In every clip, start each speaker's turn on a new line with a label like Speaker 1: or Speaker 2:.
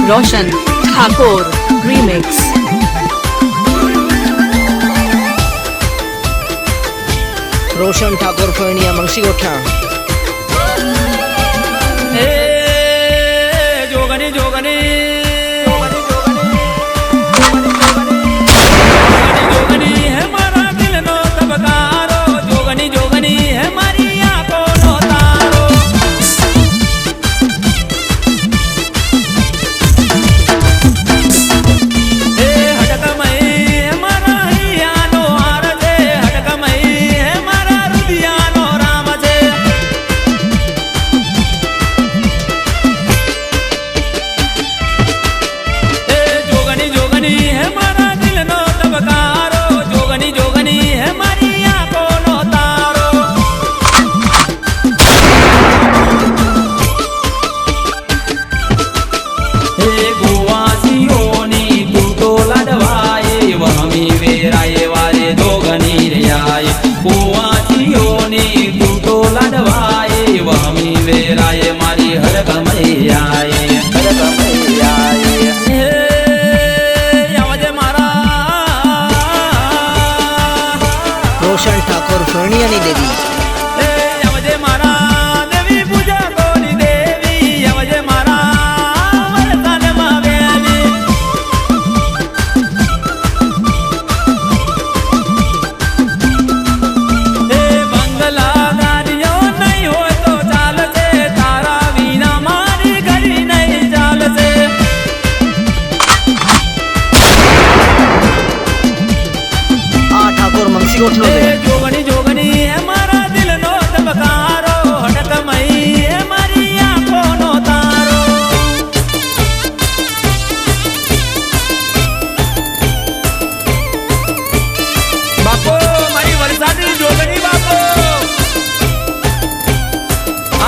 Speaker 1: Roshan Thakur Remix.
Speaker 2: रोशन ठाकुर फळणिया मंगशी गोठा
Speaker 3: जोगनी जोगनी जोगनी है मारा दिल नो तबकारो जोगनी जोगनी है मारी आंखों नो तारो हे हटकमई है मारा हियानो हार छे हटकमई है मारा रुदियानो राम छे जोगनी जोगनी है मारा दिल नो तबकारो जोगनी जोगनी है मारी आंखों नो तारो हे गोवासीओनी तूटो लडवाए वहमी वेराए वारे जोगनी रे आए गोवासीओनी तूटो लडवाए वहमी वेराए मारी हरकमई आए हरकमई आए
Speaker 2: रोशन ठाकुर फळणियानी देवी ठाकुर मंगशी गोठनो
Speaker 3: जोगनी जोगनी है मारा दिल नो तबकारो हटकमई है मारी आंखों नो तारो बापो मारी वरसादी जोगनी बापो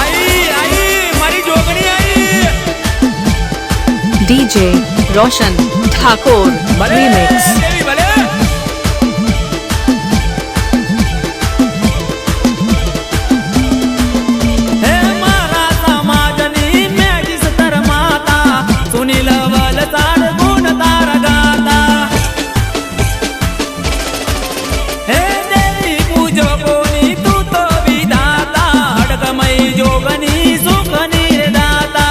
Speaker 3: आई आई मारी जोगनी आई
Speaker 1: DJ Roshan Thakur Remix.
Speaker 3: देवी भले हे मारा समाजनी मैं जिस तर माता सुनी लवल तार गुण तार गाता हे देवी पूजो कोनी तू तो विधाता हडकमई जोगनी सुख निर्दाता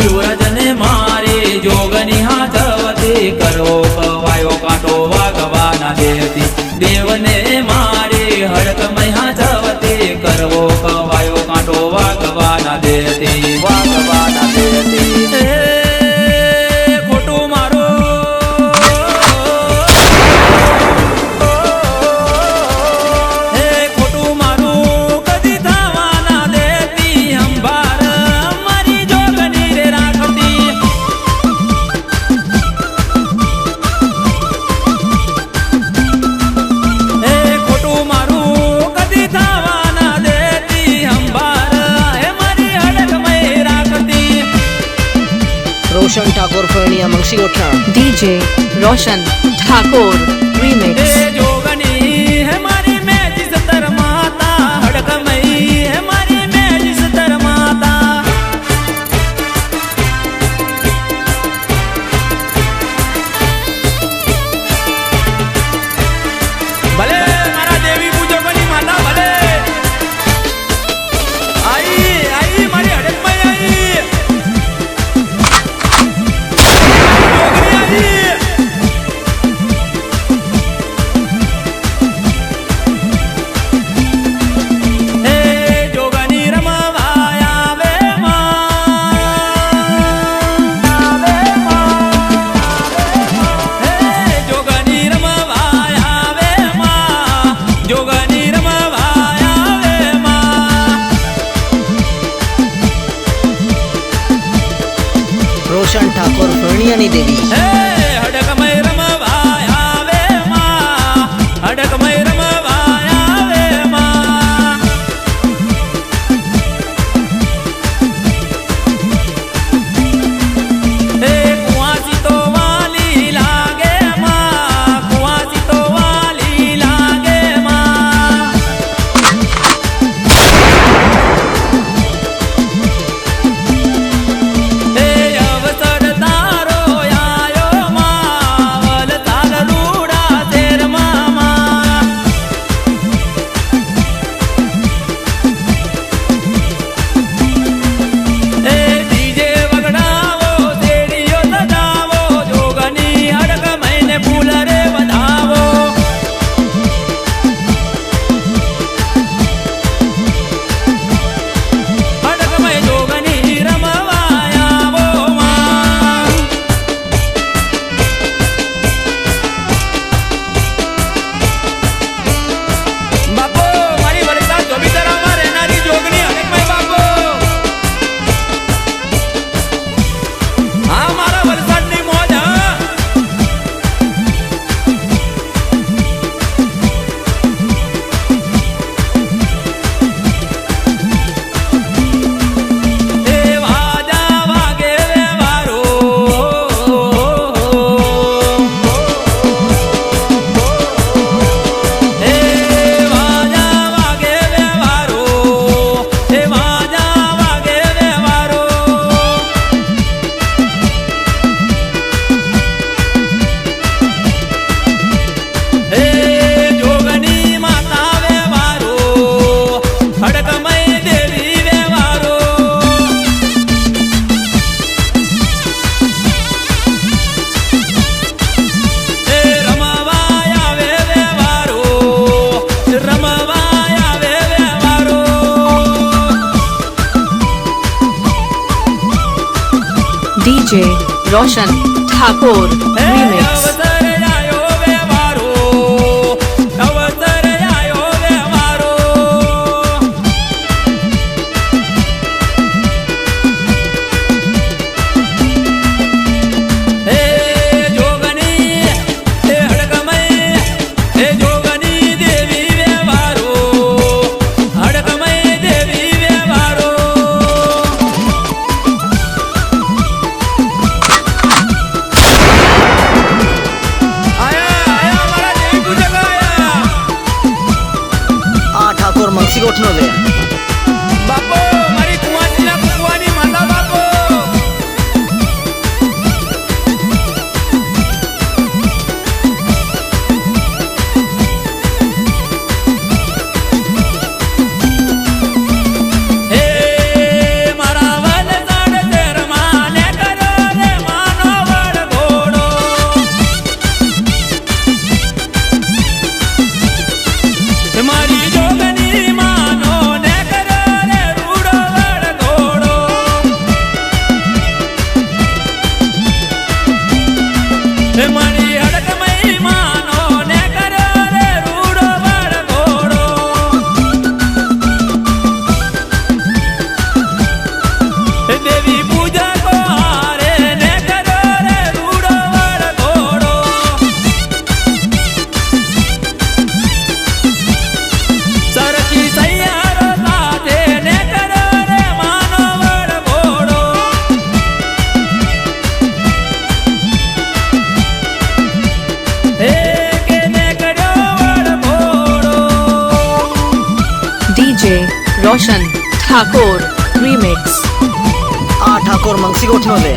Speaker 3: युवरजने मारे जोगनी हाथवते करो कवायो काटो वागवाना देती देवने मारे हडकमई हाथवते करो कवायो काटो वागवाना देती खोटू मारो हे खोटू मारू कदी धावाना देती अंबार मारी जोगनी रे राखती हे खोटू मारू कदी धावाना देती अंबार हे मारी हडकमई राखती
Speaker 2: रोशन ठाकुर फळणिया मंगशी गोठा
Speaker 1: DJ Roshan Thakur Remix.
Speaker 3: हे जोगनी है मारी मैं जिस तर माता हडकमई है मारी मैं जिस तर माता भले मारा देवी पूजो बनी माता भले आई आई मारी हडकमई आई जोगनी आई हे जोगनी रमवाया वे मां हे जोगनी रमवाया वे मां जोगनी रमवाया वे मां
Speaker 2: रोशन ठाकुर फळणियानी देवी
Speaker 3: हे हडकमई रमवाया वे मां हडकमई रमवाया वे मां हे कुआसी तो वाली लागे मां कुआसी तो वाली लागे मां हे
Speaker 1: DJ Roshan Thakur Remix.
Speaker 3: અવસર આયો વે મારો, અવસર આયો વે મારો. હે જોગની હે હડકમય, હે જોગની દેવી વે મારો, હડકમય દેવી વે મારો. આયા આયા મારા દેવી પૂજક આયા.
Speaker 2: આ ઠાકોર મંગસી ગોઠનો છે.
Speaker 3: બાપો મારી કુંવાસીના કુંવાની માતા બાપો. હે મારા વલસાડ શહેરમાં ને કરો રે માનો વડઘોડો. હે મારી જોગની માનો ને કરો રે રૂડો વડઘોડો. હે મારી હડકમય માનો ને કરો રે રૂડો વડઘોડો. હે દેવી પૂજકો હારે ને કરો રે રૂડો વડઘોડો. સરખી સૈયારો સાથે ને કરો રે માનો વડઘોડો. હે કે ને કર્યો વડઘોડો.
Speaker 1: DJ Roshan Thakur Remix.
Speaker 2: આ ઠાકોર મંગસી ગોઠનો છે.